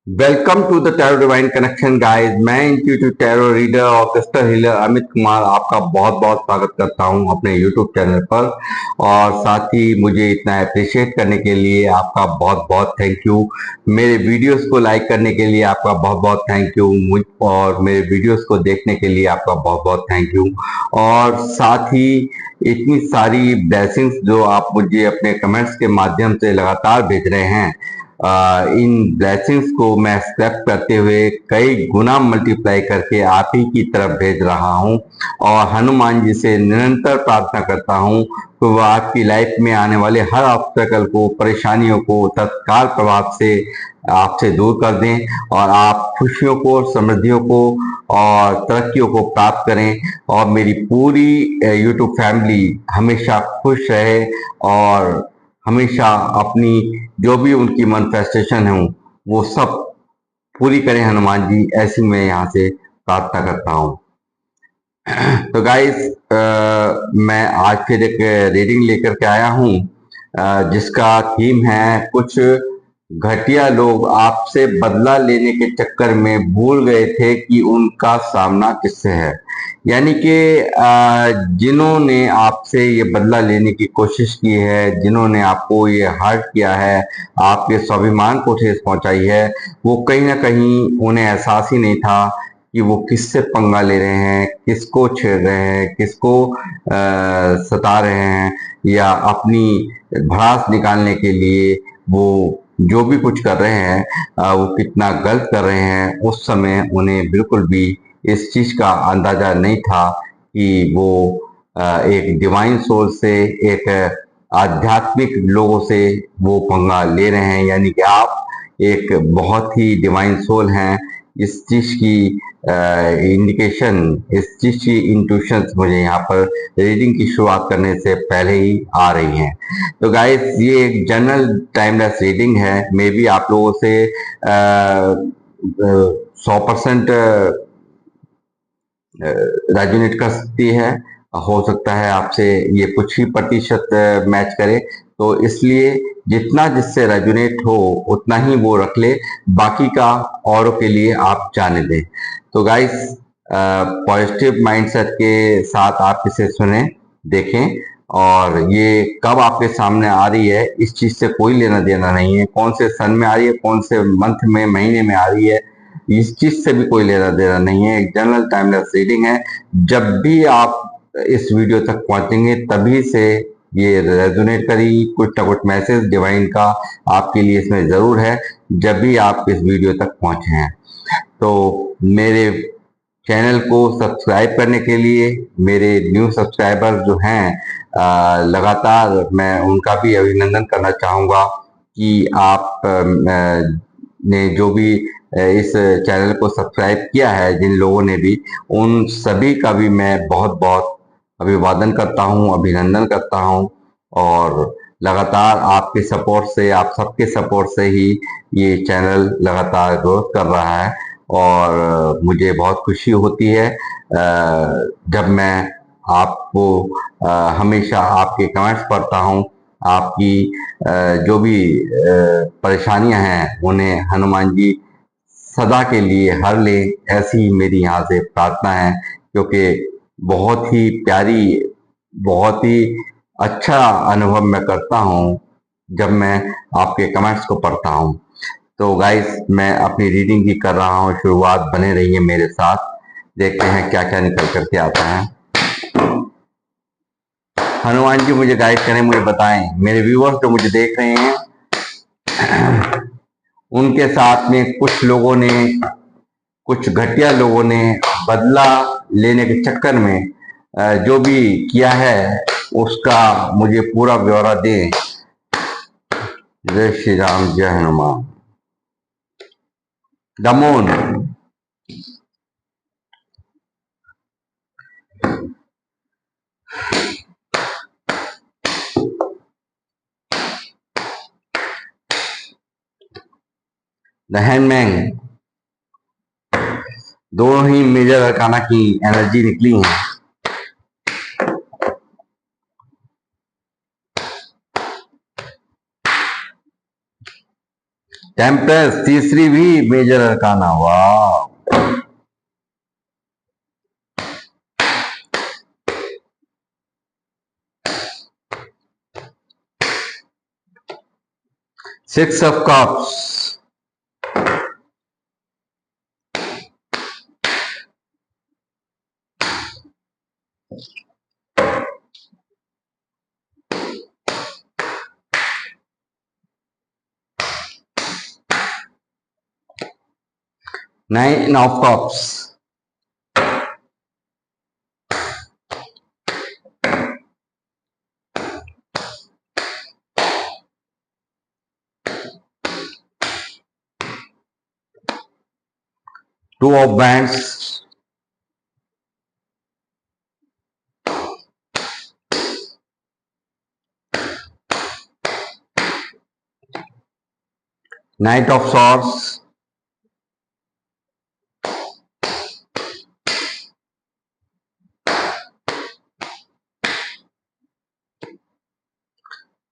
Welcome to the tarot divine connection guys. मैं intuitive tarot reader और crystal healer Amit Kumar आपका बहुत बहुत स्वागत करता हूं अपने यूट्यूब चैनल पर। और साथ ही मुझे इतना अप्रिशिएट करने के लिए आपका बहुत बहुत थैंक यू। मेरे वीडियोस को लाइक करने के लिए आपका बहुत बहुत थैंक यू। और मेरे वीडियोस को देखने के लिए आपका बहुत बहुत थैंक यू। और साथ ही इतनी सारी ब्लेसिंग्स जो आप मुझे अपने कमेंट्स के माध्यम से लगातार भेज रहे हैं, इन ब्लेसिंग्स को मैं एक्सेप्ट करते हुए कई गुना मल्टीप्लाई करके आप ही की तरफ भेज रहा हूं। और हनुमान जी से निरंतर प्रार्थना करता हूं कि वह आपकी लाइफ में आने वाले हर ऑब्स्टेकल को, परेशानियों को तत्काल प्रभाव से आपसे दूर कर दें और आप खुशियों को, समृद्धियों को और तरक्कियों को प्राप्त करें। और मेरी पूरी यूट्यूब फैमिली हमेशा खुश रहे और हमेशा अपनी जो भी उनकी मैनिफेस्टेशन है वो सब पूरी करें हनुमान जी, ऐसी मैं यहाँ से प्रार्थना करता हूँ। तो गाइस, मैं आज फिर एक रीडिंग लेकर के आया हूँ जिसका थीम है कुछ घटिया लोग आपसे बदला लेने के चक्कर में भूल गए थे कि उनका सामना किससे है। यानी कि जिन्होंने आपसे ये बदला लेने की कोशिश की है, जिन्होंने आपको ये हर्ट किया है, आपके स्वाभिमान को ठेस पहुंचाई है, वो कहीं ना कहीं उन्हें एहसास ही नहीं था कि वो किससे पंगा ले रहे हैं, किसको छेड़ रहे हैं, किसको सता रहे हैं, या अपनी भड़ास निकालने के लिए वो जो भी कुछ कर रहे हैं वो कितना गलत कर रहे हैं। उस समय उन्हें बिल्कुल भी इस चीज का अंदाजा नहीं था कि वो एक डिवाइन सोल से, एक आध्यात्मिक लोगों से वो पंगा ले रहे हैं। यानी कि आप एक बहुत ही डिवाइन सोल हैं। इस चीज की इंडिकेशन, इस चीज की इंट्यूशन मुझे यहाँ पर रीडिंग की शुरुआत करने से पहले ही आ रही हैं। तो गाइस, ये एक जनरल टाइमलेस रीडिंग है। मे बी आप लोगों से 100% रेजोनेट कर सकती है। हो सकता है आपसे ये कुछ ही प्रतिशत मैच करे, तो इसलिए जितना जिससे रेजोनेट हो उतना ही वो रख ले, बाकी का औरों के लिए आप जाने दें। तो गाइस, पॉजिटिव माइंडसेट के साथ आप इसे सुने, देखें। और ये कब आपके सामने आ रही है इस चीज से कोई लेना देना नहीं है। कौन से सन में आ रही है, कौन से मंथ में, महीने में आ रही है, इस चीज से भी कोई लेना देना नहीं है। एक जनरल टाइमलेस रीडिंग है। जब भी आप इस वीडियो तक पहुंचेंगे तभी से ये रेजोनेट करी, कुछ ना कुछ मैसेज डिवाइन का आपके लिए इसमें जरूर है, जब भी आप इस वीडियो तक पहुंचे हैं। तो मेरे चैनल को सब्सक्राइब करने के लिए मेरे न्यू सब्सक्राइबर जो हैं, लगातार मैं उनका भी अभिनंदन करना चाहूँगा कि आप ने जो भी इस चैनल को सब्सक्राइब किया है, जिन लोगों ने भी, उन सभी का भी मैं बहुत बहुत अभिवादन करता हूँ, अभिनंदन करता हूँ। और लगातार आपके सपोर्ट से, आप सबके सपोर्ट से ही ये चैनल लगातार ग्रोथ कर रहा है। और मुझे बहुत खुशी होती है जब मैं आपको हमेशा आपके कमेंट्स पढ़ता हूँ। आपकी जो भी परेशानियां हैं उन्हें हनुमान जी सदा के लिए हर ले, ऐसी ही मेरी यहाँ से प्रार्थना है। क्योंकि बहुत ही प्यारी, बहुत ही अच्छा अनुभव मैं करता हूँ जब मैं आपके कमेंट्स को पढ़ता हूँ। तो गाइस, मैं अपनी रीडिंग की कर रहा हूँ शुरुआत, बने रहिए मेरे साथ, देखते हैं क्या क्या निकल करके आता है। हनुमान जी मुझे गाइड करें, मुझे बताएं। मेरे व्यूअर्स जो मुझे देख रहे हैं, उनके साथ में कुछ लोगों ने, कुछ घटिया लोगों ने बदला लेने के चक्कर में जो भी किया है उसका मुझे पूरा ब्यौरा दें। जय श्री राम, जय हनुमान। दमोन, द हैंगमैन, दोनों ही मेजर अरकाना की एनर्जी निकली है। टेम्परेंस तीसरी भी मेजर अरकाना। वाह। 6 of cups, 9 of cups, 2 of wands, 9 of swords,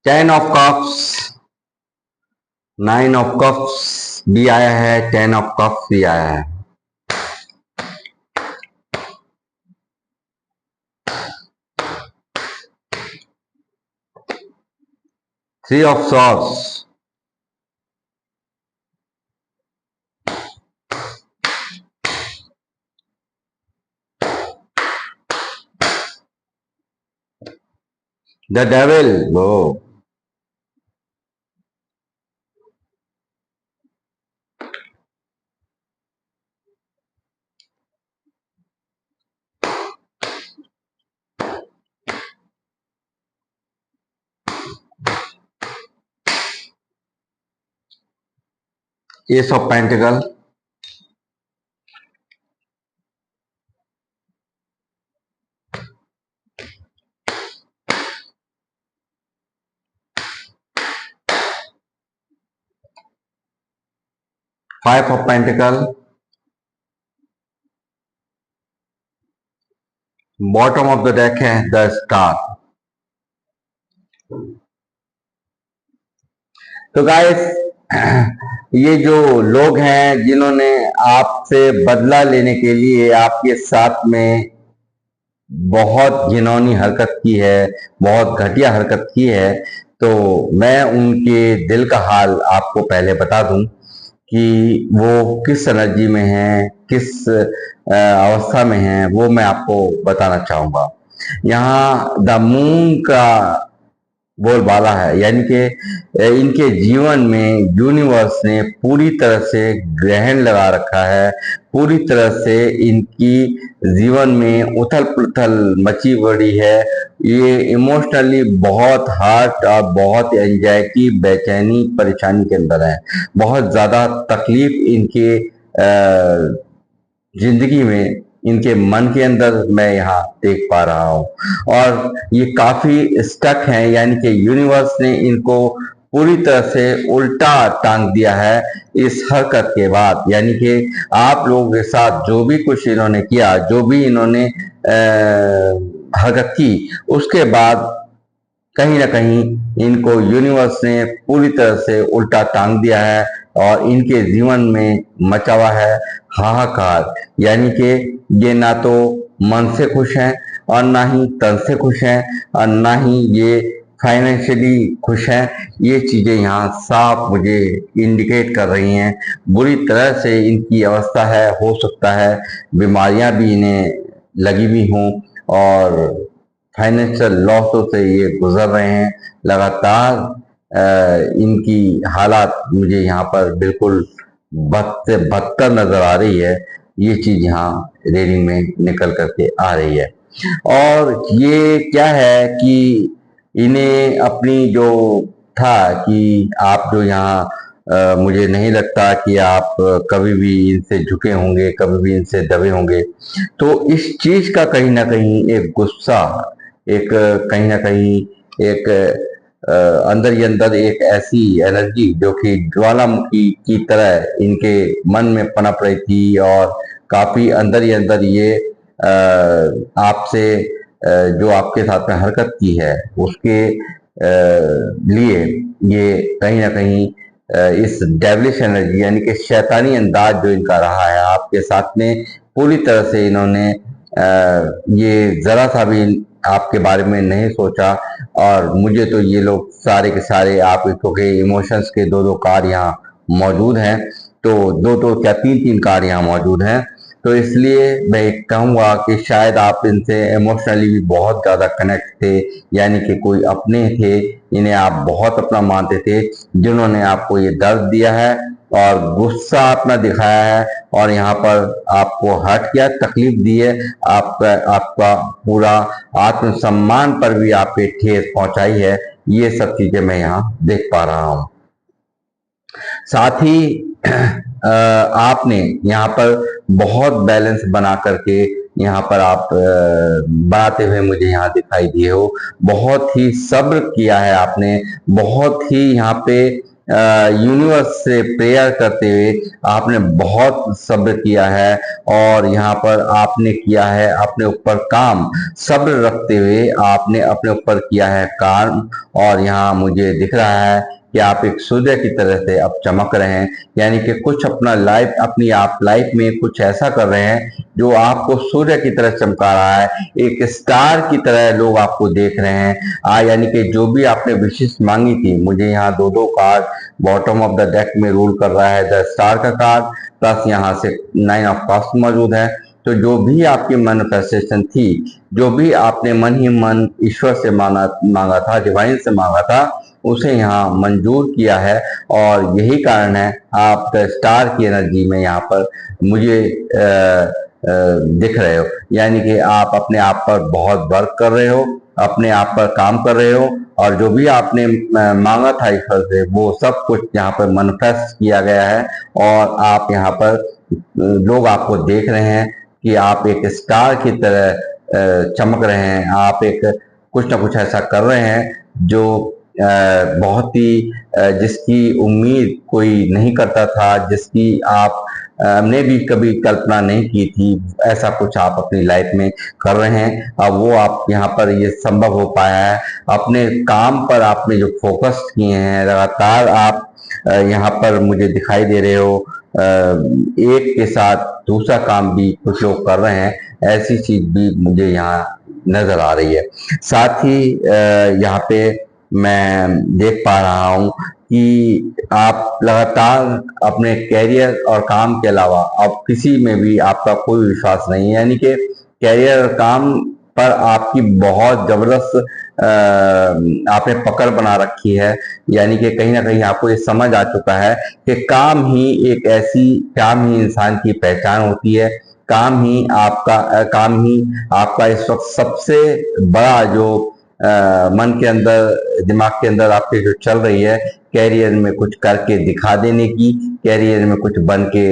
Ten of cups, 9 of cups भी आया है, 10 of cups भी आया है। Three of swords, the devil, वो 8 of pentacle, 5 of pentacle, bottom of the deck है द स्टार। तो गाइस ये जो लोग हैं जिन्होंने आपसे बदला लेने के लिए आपके साथ में बहुत घिनौनी हरकत की है, बहुत घटिया हरकत की है, तो मैं उनके दिल का हाल आपको पहले बता दूं कि वो किस एनर्जी में है, किस अवस्था में है, वो मैं आपको बताना चाहूंगा। यहाँ द मून का बोलबाला है, यानी कि इनके जीवन में यूनिवर्स ने पूरी तरह से ग्रहण लगा रखा है, पूरी तरह से इनकी जीवन में उथल पुथल मची पड़ी है। ये इमोशनली बहुत हार्ट और बहुत एंजाइटी, बेचैनी, परेशानी के अंदर है। बहुत ज्यादा तकलीफ इनके जिंदगी में, इनके मन के अंदर मैं यहाँ देख पा रहा हूँ। और ये काफी स्टक हैं, यानी कि यूनिवर्स ने इनको पूरी तरह से उल्टा टांग दिया है इस हरकत के बाद। यानी कि आप लोगों के साथ जो भी कुछ इन्होंने किया, जो भी इन्होंने हरकत की, उसके बाद कहीं ना कहीं इनको यूनिवर्स ने पूरी तरह से उल्टा टांग दिया है और इनके जीवन में मचा हुआ है हाहाकार। यानी कि ये ना तो मन से खुश हैं और ना ही तन से खुश हैं और ना ही ये फाइनेंशियली खुश हैं। ये चीजें यहाँ साफ मुझे इंडिकेट कर रही हैं। बुरी तरह से इनकी अवस्था है, हो सकता है बीमारियां भी इन्हें लगी हुई हों और फाइनेंशियल लॉसों से ये गुजर रहे हैं। लगातार इनकी हालात मुझे यहाँ पर बिल्कुल बद से बदतर नजर आ रही है। ये चीज यहाँ रीडिंग में निकल करके आ रही है। और ये क्या है कि इन्हें अपनी जो था कि आप जो यहाँ मुझे नहीं लगता कि आप कभी भी इनसे झुके होंगे, कभी भी इनसे दबे होंगे। तो इस चीज का कहीं ना कहीं एक गुस्सा, एक कहीं ना कहीं एक अंदर ही अंदर एक ऐसी एनर्जी जो कि ज्वालामुखी की तरह इनके मन में पनप रही थी और काफी अंदर ही अंदर ये आपसे जो आपके साथ में हरकत की है उसके लिए ये कहीं ना कहीं इस डेविलिश एनर्जी यानी कि शैतानी अंदाज जो इनका रहा है आपके साथ में, पूरी तरह से इन्होंने ये जरा सा भी आपके बारे में नहीं सोचा। और मुझे तो ये लोग सारे के सारे आप क्योंकि इमोशंस के दो दो कार्ड यहाँ मौजूद हैं, तो दो दो क्या तीन तीन कार्ड यहाँ मौजूद हैं, तो इसलिए मैं कहूँगा कि शायद आप इनसे इमोशनली भी बहुत ज़्यादा कनेक्ट थे, यानी कि कोई अपने थे, इन्हें आप बहुत अपना मानते थे, जिन्होंने आपको ये दर्द दिया है और गुस्सा अपना दिखाया है और यहाँ पर आपको हर्ट किया, तकलीफ दी है, आपका पूरा आत्मसम्मान पर भी आपके ठेस पहुंचाई है। ये सब चीजें मैं यहाँ देख पा रहा हूँ। साथ ही आपने यहाँ पर बहुत बैलेंस बना करके यहाँ पर आप बनाते हुए मुझे यहाँ दिखाई दिए हो। बहुत ही सब्र किया है आपने, बहुत ही यहाँ पे यूनिवर्स से प्रेयर करते हुए आपने बहुत सब्र किया है और यहाँ पर आपने किया है अपने ऊपर काम, सब्र रखते हुए आपने अपने ऊपर किया है काम। और यहाँ मुझे दिख रहा है कि आप एक सूर्य की तरह से अब चमक रहे हैं, यानी कि कुछ अपना अपनी आप लाइफ में कुछ ऐसा कर रहे हैं जो आपको सूर्य की तरह चमका रहा है, एक स्टार की तरह लोग आपको देख रहे हैं। यानी कि जो भी आपने विशेष मांगी थी, मुझे यहाँ दो दो card bottom of the deck में रूल कर रहा है, द स्टार का कार्ड प्लस यहाँ से 9 ऑफ कप्स मौजूद है। तो जो भी आपकी मैनिफेस्टेशन थी, जो भी आपने मन ही मन ईश्वर से मांगा था, डिवाइन से मांगा था, उसे यहाँ मंजूर किया है। और यही कारण है आप स्टार की एनर्जी में यहाँ पर मुझे दिख रहे हो, यानी कि आप अपने आप पर बहुत वर्क कर रहे हो, अपने आप पर काम कर रहे हो और जो भी आपने मांगा था ईश्वर से वो सब कुछ यहाँ पर मैनिफेस्ट किया गया है। और आप यहाँ पर लोग आपको देख रहे हैं कि आप एक स्टार की तरह चमक रहे हैं, आप एक कुछ ना कुछ ऐसा कर रहे हैं जो बहुत ही जिसकी उम्मीद कोई नहीं करता था, जिसकी आप ने भी कभी कल्पना नहीं की थी, ऐसा कुछ आप अपनी लाइफ में कर रहे हैं। अब वो आप यहाँ पर ये संभव हो पाया है, अपने काम पर आपने जो फोकस किए हैं, लगातार आप यहाँ पर मुझे दिखाई दे रहे हो, एक के साथ दूसरा काम भी कुछ लोग कर रहे हैं, ऐसी चीज भी मुझे यहाँ नजर आ रही है। साथ ही यहाँ पे मैं देख पा रहा हूँ कि आप लगातार अपने कैरियर और काम के अलावा अब किसी में भी आपका कोई विश्वास नहीं है, यानी कि कैरियर और काम पर आपकी बहुत जबरदस्त आपने पकड़ बना रखी है। यानी कि कहीं ना कहीं आपको ये समझ आ चुका है कि काम ही इंसान की पहचान होती है, काम ही आपका इस वक्त सबसे बड़ा जो मन के अंदर, दिमाग के अंदर आपके जो चल रही है, कैरियर में कुछ करके दिखा देने की, कैरियर में कुछ बन के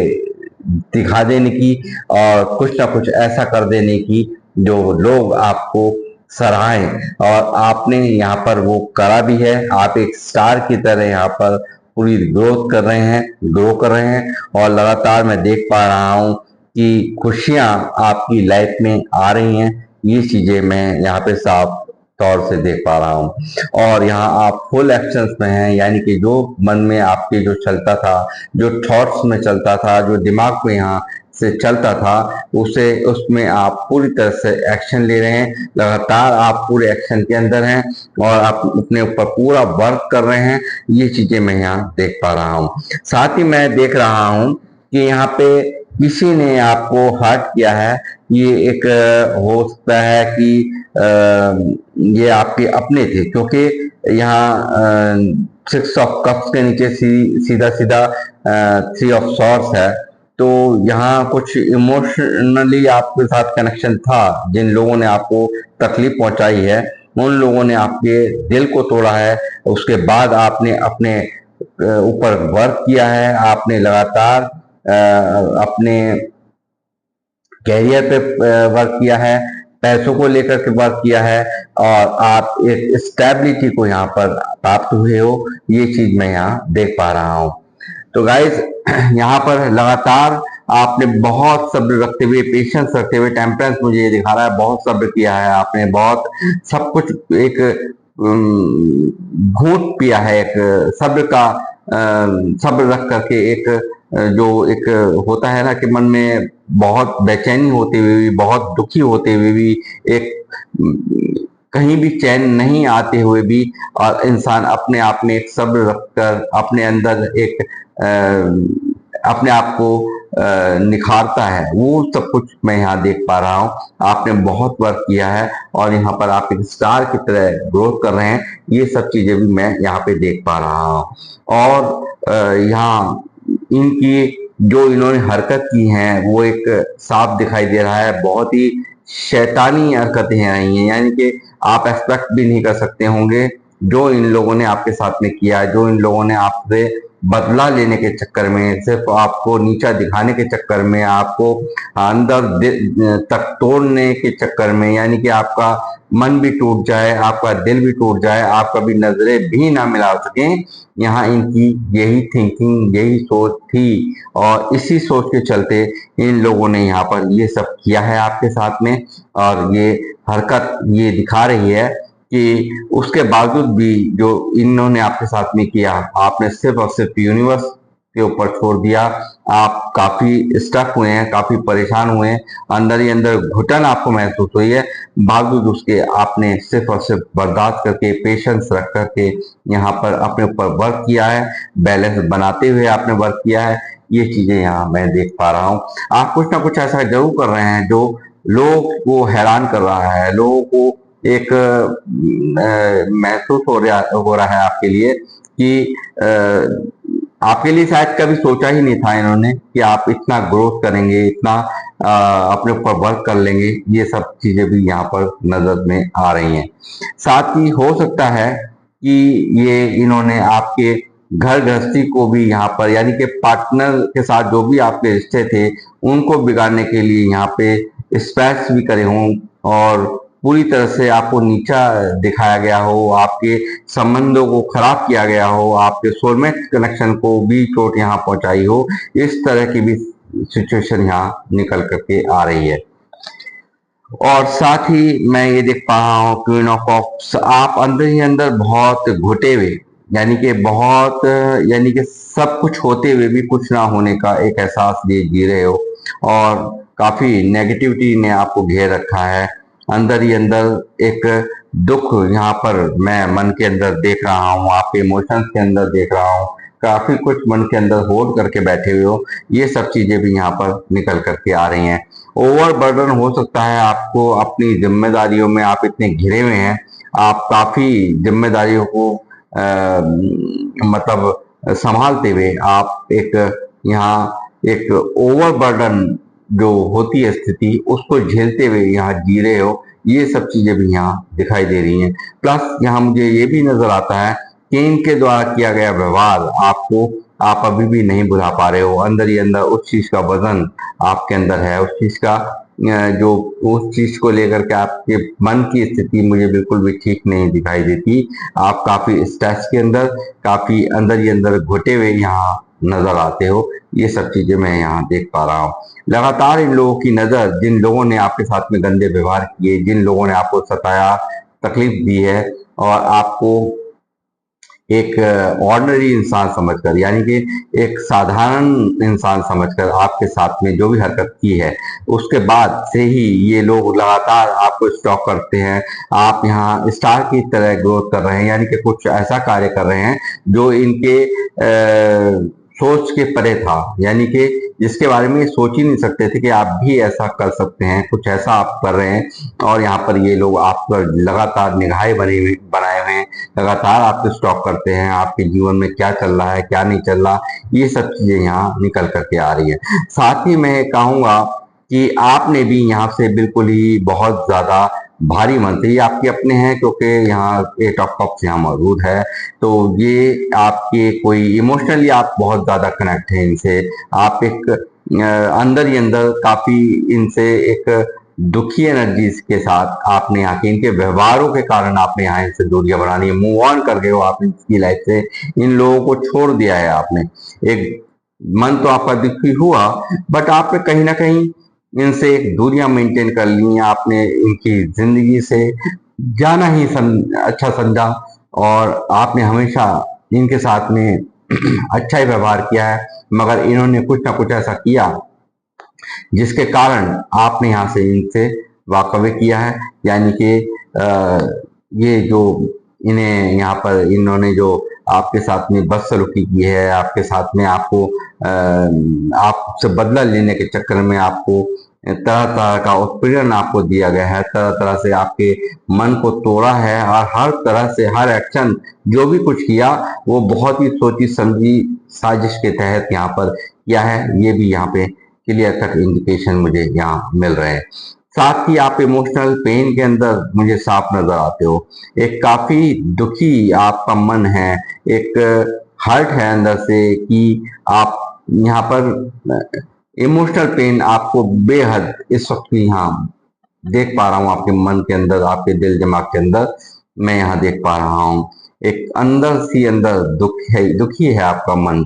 दिखा देने की और कुछ ना कुछ ऐसा कर देने की जो लोग आपको सराहें। और आपने यहाँ पर वो करा भी है, आप एक स्टार की तरह यहाँ पर पूरी ग्रो कर रहे हैं और लगातार मैं देख पा रहा हूँ कि खुशियां आपकी लाइफ में आ रही हैं। ये चीजें मैं यहाँ पे साफ तौर से देख पा रहा हूँ। और यहाँ आप फुल एक्शंस में हैं, यानी कि जो मन में आपके जो चलता था, जो थॉट्स में चलता था, जो दिमाग में यहाँ से चलता था, उसमें आप पूरी तरह से एक्शन ले रहे हैं। लगातार आप पूरे एक्शन के अंदर हैं और आप अपने ऊपर पूरा वर्क कर रहे हैं। ये चीजें मैं यहाँ देख पा रहा हूँ। साथ ही मैं देख रहा हूँ कि यहाँ पे किसी ने आपको हर्ट किया है। ये एक हो सकता है कि ये आपके अपने थे, क्योंकि यहाँ 6 ऑफ कप्स के नीचे सीधा सीधा 3 ऑफ सॉर्ड्स है। तो यहाँ कुछ इमोशनली आपके साथ कनेक्शन था, जिन लोगों ने आपको तकलीफ पहुंचाई है, उन लोगों ने आपके दिल को तोड़ा है। उसके बाद आपने अपने ऊपर वर्क किया है, आपने लगातार अपने कैरियर पे वर्क किया है, पैसों को लेकर के वर्क किया है और आप एक स्टेबिलिटी को यहाँ पर प्राप्त हुए हो। ये चीज मैं यहाँ देख पा रहा हूँ। तो गाइज यहाँ पर लगातार आपने बहुत सब्र रखते हुए, पेशेंस रखते हुए, टेम्परेंस मुझे ये दिखा रहा है, बहुत सब्र किया है आपने, बहुत सब कुछ एक घूंट पिया है, एक सब्र का सब्र रख करके एक जो एक होता है ना कि मन में बहुत बेचैनी होते हुए भी, बहुत दुखी होते हुए भी, एक कहीं भी चैन नहीं आते हुए भी, और इंसान अपने आप में एक सब्र रखकर अपने अंदर एक अपने आप को निखारता है, वो सब कुछ मैं यहाँ देख पा रहा हूँ। आपने बहुत वर्क किया है और यहाँ पर आप एक स्टार की तरह ग्रोथ कर रहे हैं, ये सब चीजें भी मैं यहाँ पे देख पा रहा हूँ। और यहाँ इनकी जो इन्होंने हरकत की हैं वो एक साफ दिखाई दे रहा है, बहुत ही शैतानी हरकतें रही हैं, यानी कि आप एक्सपेक्ट भी नहीं कर सकते होंगे जो इन लोगों ने आपके साथ में किया, जो इन लोगों ने आपसे बदला लेने के चक्कर में, सिर्फ आपको नीचा दिखाने के चक्कर में, आपको अंदर तक तोड़ने के चक्कर में, यानी कि आपका मन भी टूट जाए, आपका दिल भी टूट जाए, आप कभी नजरें भी ना मिला सकें, यहाँ इनकी यही थिंकिंग, यही सोच थी। और इसी सोच के चलते इन लोगों ने यहाँ पर ये सब किया है आपके साथ में, और ये हरकत ये दिखा रही है कि उसके बावजूद भी जो इन्होंने आपके साथ में किया, आपने सिर्फ और सिर्फ यूनिवर्स के ऊपर छोड़ दिया। आप काफी स्टक हुए हैं, काफी परेशान हुए हैं, अंदर ही अंदर घुटन आपको महसूस हुई है, बावजूद उसके आपने सिर्फ और सिर्फ बर्दाश्त करके, पेशेंस रख करके यहाँ पर अपने ऊपर वर्क किया है, बैलेंस बनाते हुए आपने वर्क किया है। ये चीजें यहाँ मैं देख पा रहा हूँ। आप कुछ ना कुछ ऐसा जरूर कर रहे हैं जो लोग को हैरान कर रहा है, लोगों को एक महसूस हो रहा है आपके लिए कि आपके लिए शायद कभी सोचा ही नहीं था इन्होंने कि आप इतना ग्रोथ करेंगे, इतना अपने ऊपर वर्क कर लेंगे। ये सब चीजें भी यहाँ पर नजर में आ रही हैं। साथ ही हो सकता है कि ये इन्होंने आपके घर गृहस्थी को भी यहाँ पर, यानी कि पार्टनर के साथ जो भी आपके रिश्ते थे उनको बिगाड़ने के लिए यहाँ पे स्पैक्स भी करे हों, और पूरी तरह से आपको नीचा दिखाया गया हो, आपके संबंधों को खराब किया गया हो, आपके सोलमेट कनेक्शन को भी चोट यहाँ पहुंचाई हो, इस तरह की भी सिचुएशन यहाँ निकल करके आ रही है। और साथ ही मैं ये देख पा रहा हूँ क्वीन ऑफ कप्स, आप अंदर ही अंदर बहुत घुटे हुए, यानी कि बहुत, यानी कि सब कुछ होते हुए भी कुछ ना होने का एक एहसास लिए जी रहे हो, और काफी नेगेटिविटी ने आपको घेर रखा है। अंदर ही अंदर एक दुख यहाँ पर मैं मन के अंदर देख रहा हूँ, आपके इमोशंस के अंदर देख रहा हूँ, काफी कुछ मन के अंदर होल्ड करके बैठे हुए हो। ये सब चीजें भी यहाँ पर निकल करके आ रही हैं। ओवरबर्डन हो सकता है आपको अपनी जिम्मेदारियों में, आप इतने घिरे हुए हैं, आप काफी जिम्मेदारियों को मतलब संभालते हुए आप एक यहाँ एक ओवरबर्डन जो होती है स्थिति, उसको झेलते हुए यहाँ जी रहे हो। ये सब चीजें भी यहाँ दिखाई दे रही हैं। प्लस यहाँ मुझे ये भी नजर आता है कि इनके द्वारा किया गया व्यवहार आपको, आप अभी भी नहीं भुला पा रहे हो। अंदर ही अंदर उस चीज का वजन आपके अंदर है, उस चीज का जो उस चीज को लेकर के आपके मन की स्थिति मुझे बिल्कुल भी ठीक नहीं दिखाई देती। आप काफी स्ट्रेस के अंदर, काफी अंदर ही अंदर घुटे हुए यहाँ नजर आते हो। ये सब चीजें मैं यहाँ देख पा रहा हूँ। लगातार इन लोगों की नजर, जिन लोगों ने आपके साथ में गंदे व्यवहार किए, जिन लोगों ने आपको सताया, तकलीफ दी है, और आपको एक ऑर्डिनरी इंसान समझकर, यानी कि एक साधारण इंसान समझकर आपके साथ में जो भी हरकत की है, उसके बाद से ही ये लोग लगातार आपको स्टॉक करते हैं। आप यहाँ स्टार की तरह ग्रोथ कर रहे हैं, यानी कि कुछ ऐसा कार्य कर रहे हैं जो इनके सोच के परे था, यानी कि जिसके बारे में सोच ही नहीं सकते थे कि आप भी ऐसा कर सकते हैं। कुछ ऐसा आप कर रहे हैं, और यहाँ पर ये लोग आप पर लगातार निगाहें बनाए हुए हैं, लगातार आपको स्टॉक करते हैं, आपके जीवन में क्या चल रहा है, क्या नहीं चल रहा, ये सब चीजें यहाँ निकल करके आ रही है। साथ ही मैं कहूंगा कि आपने भी यहाँ से बिल्कुल ही बहुत ज्यादा भारी मन से, ये आपके अपने हैं क्योंकि यहाँ 8 ऑफ कप्स यहाँ मौजूद है, तो ये आपके कोई इमोशनली आप बहुत ज्यादा कनेक्ट हैं इनसे। आप एक अंदर ही अंदर काफी इनसे एक दुखी एनर्जीज के साथ आपने यहाँ के इनके व्यवहारों के कारण आपने यहाँ इनसे दूरियां बनानी है, मूव ऑन कर गए हो आप इनकी लाइफ से, इन लोगों को छोड़ दिया है आपने। एक मन तो आपका दुखी हुआ, बट आपने कहीं ना कहीं इनसे एक दूरियां मेंटेन कर ली, आपने इनकी जिंदगी से जाना ही अच्छा समझा, और आपने हमेशा इनके साथ में अच्छा ही व्यवहार किया है, मगर इन्होंने कुछ ना कुछ ऐसा किया जिसके कारण आपने यहाँ से इनसे वाकवे किया है। यानी कि ये जो इन्हें यहाँ पर इन्होंने जो आपके साथ में बदसलूकी की है, आपके साथ में आपको आपसे बदला लेने के चक्कर में आपको तरह तरह का उत्पीड़न आपको दिया गया है, तरह तरह से आपके मन को तोड़ा है, और हर तरह से हर एक्शन जो भी कुछ किया वो बहुत ही सोची समझी साजिश के तहत यहाँ पर किया है। ये भी यहाँ पे क्लियर कट इंडिकेशन मुझे यहाँ मिल रहे हैं। साथ ही आप इमोशनल पेन के अंदर मुझे साफ नजर आते हो। एक काफी दुखी आपका मन है, एक हर्ट है अंदर से कि आप यहाँ पर इमोशनल पेन आपको बेहद इस वक्त यहाँ देख पा रहा हूँ, आपके मन के अंदर, आपके दिल दिमाग के अंदर मैं यहाँ देख पा रहा हूँ। एक अंदर सी अंदर दुखी है आपका मन,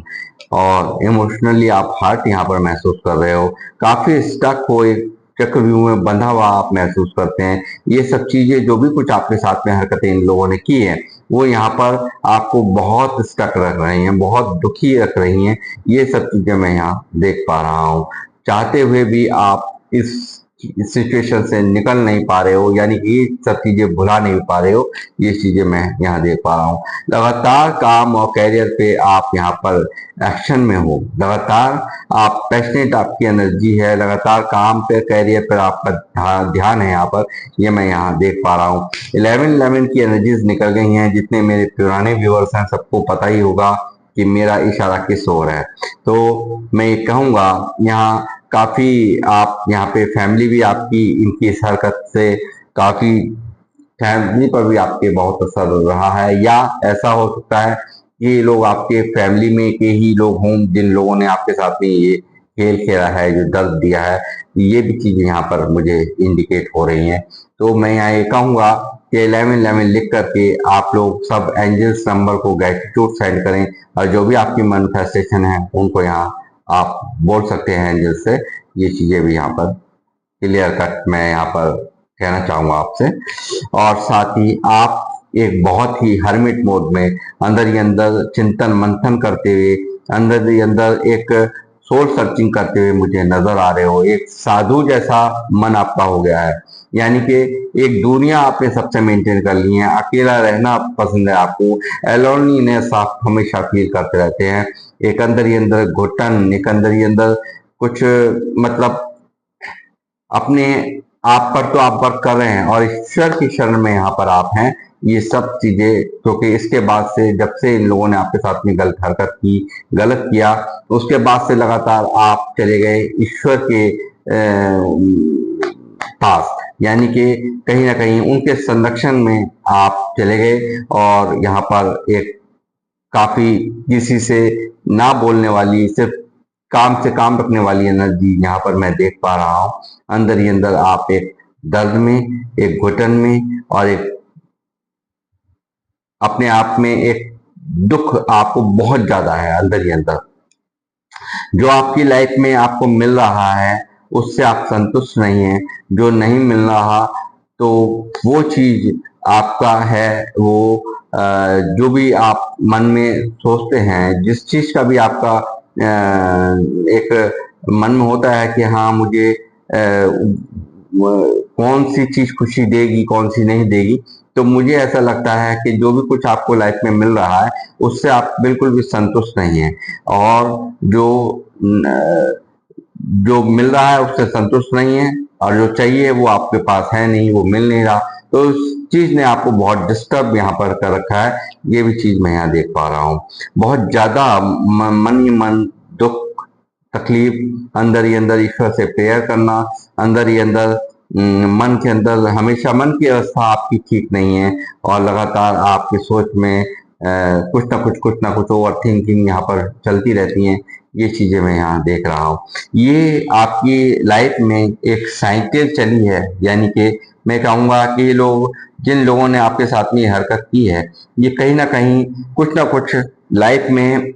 और इमोशनली आप हर्ट यहाँ पर महसूस कर रहे हो, काफी स्टक हो, एक चक्रव्यूह में बंधा हुआ आप महसूस करते हैं। ये सब चीजें जो भी कुछ आपके साथ में हरकतें इन लोगों ने की है वो यहाँ पर आपको बहुत स्टक रख रही हैं, बहुत दुखी रख रही हैं। ये सब चीजें मैं यहाँ देख पा रहा हूँ। चाहते हुए भी आप इस सिचुएशन से निकल नहीं पा रहे हो, यानी कि ये सब चीजें भुला नहीं पा रहे हो। ये चीजें मैं यहाँ देख पा रहा हूँ। लगातार काम और कैरियर पे आप यहाँ पर एक्शन में हो, लगातार आप पैशनेट, आपकी एनर्जी है, लगातार काम पे कैरियर पर आपका ध्यान है यहाँ पर, ये मैं यहाँ देख पा रहा हूँ। 11-11 की एनर्जीज निकल गई हैं। जितने मेरे पुराने व्यूअर्स हैं सबको पता ही होगा कि मेरा इशारा किस ओर है। तो मैं ये कहूँगा यहाँ काफी आप यहाँ पे फैमिली भी आपकी इनकी इस हरकत से काफी, फैमिली पर भी आपके बहुत असर रहा है, या ऐसा हो सकता है कि ये लोग आपके फैमिली में के ही लोग हों जिन लोगों ने आपके साथ में ये खेल खेला है, जो दर्द दिया है। ये भी चीजें यहाँ पर मुझे इंडिकेट हो रही हैं। तो मैं यहाँ ये कहूँगा कि 11-11 लिख करके आप लोग सब एंजल्स नंबर को ग्रेटिट्यूड सेंड करें, और जो भी आपकी मैनिफेस्टेशन है उनको यहाँ आप बोल सकते हैं एंजल से। ये चीजें भी यहाँ पर क्लियर कट मैं यहाँ पर कहना चाहूंगा आपसे। और साथ ही आप एक बहुत ही हर्मिट मोड में अंदर ही अंदर चिंतन मंथन करते हुए, अंदर ही अंदर एक सोल सर्चिंग करते हुए मुझे नजर आ रहे हो। एक साधु जैसा मन आपका हो गया है, यानी कि एक दुनिया आपने सबसे मेंटेन कर ली है। अकेला रहना पसंद है आपको, एलोनीनेस आप हमेशा फील करते रहते हैं। एक अंदर ही अंदर घुटन, एक अंदर ही अंदर कुछ मतलब अपने आप पर तो आप वर्क कर रहे हैं, और ईश्वर की शरण में यहाँ पर आप हैं। ये सब चीजें, क्योंकि इसके बाद से जब से इन लोगों ने आपके साथ में गलत हरकत की, गलत किया, उसके बाद से लगातार आप चले गए ईश्वर के पास, यानी कि कहीं ना कहीं उनके संरक्षण में आप चले गए। और यहाँ पर एक काफी किसी से ना बोलने वाली, सिर्फ काम से काम रखने वाली एनर्जी यहाँ पर मैं देख पा रहा हूँ। अंदर ही अंदर आप एक दर्द में, एक घुटन में, और एक अपने आप में एक दुख आपको बहुत ज्यादा है अंदर ही अंदर। जो आपकी लाइफ में आपको मिल रहा है उससे आप संतुष्ट नहीं है, जो नहीं मिल रहा तो वो चीज आपका है, वो जो भी आप मन में सोचते हैं, जिस चीज का भी आपका एक मन में होता है कि हाँ मुझे कौन सी चीज खुशी देगी, कौन सी नहीं देगी, तो मुझे ऐसा लगता है कि जो भी कुछ आपको लाइफ में मिल रहा है उससे आप बिल्कुल भी संतुष्ट नहीं है, और जो मिल रहा है उससे संतुष्ट नहीं है, और जो चाहिए वो आपके पास है नहीं, वो मिल नहीं रहा। तो उस चीज ने आपको बहुत डिस्टर्ब यहाँ पर कर रखा है। ये भी चीज मैं यहाँ देख पा रहा हूँ। बहुत ज्यादा मन ही मन दुख, तकलीफ, अंदर ही अंदर ईश्वर से प्रेयर करना, अंदर ही अंदर मन के अंदर हमेशा मन की अवस्था आपकी ठीक नहीं है, और लगातार आपकी सोच में कुछ ना कुछ ओवर थिंकिंग यहाँ पर चलती रहती हैं। ये चीजें मैं यहाँ देख रहा हूँ। ये आपकी लाइफ में एक साइकिल चली है, यानी कि मैं कहूँगा कि ये लोग, जिन लोगों ने आपके साथ में हरकत की है, ये कहीं ना कुछ लाइफ में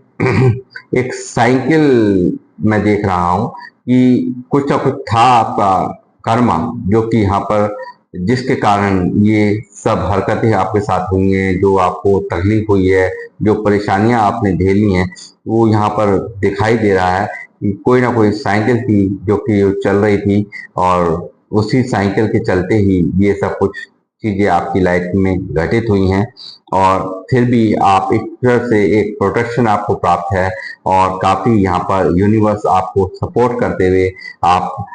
एक साइकिल मैं देख रहा हूँ कि कुछ ना कुछ था आपका कर्मा, जो कि यहाँ पर जिसके कारण ये सब हरकतें आपके साथ हुई हैं, जो आपको तकलीफ हुई है, जो परेशानियां आपने झेली हैं, वो यहाँ पर दिखाई दे रहा है कि कोई ना कोई साइकिल थी जो कि चल रही थी, और उसी साइकिल के चलते ही ये सब कुछ चीजें आपकी लाइफ में घटित हुई हैं। और फिर भी आप एक तरह से एक प्रोटेक्शन आपको प्राप्त है, और काफी यहाँ पर यूनिवर्स आपको सपोर्ट करते हुए आप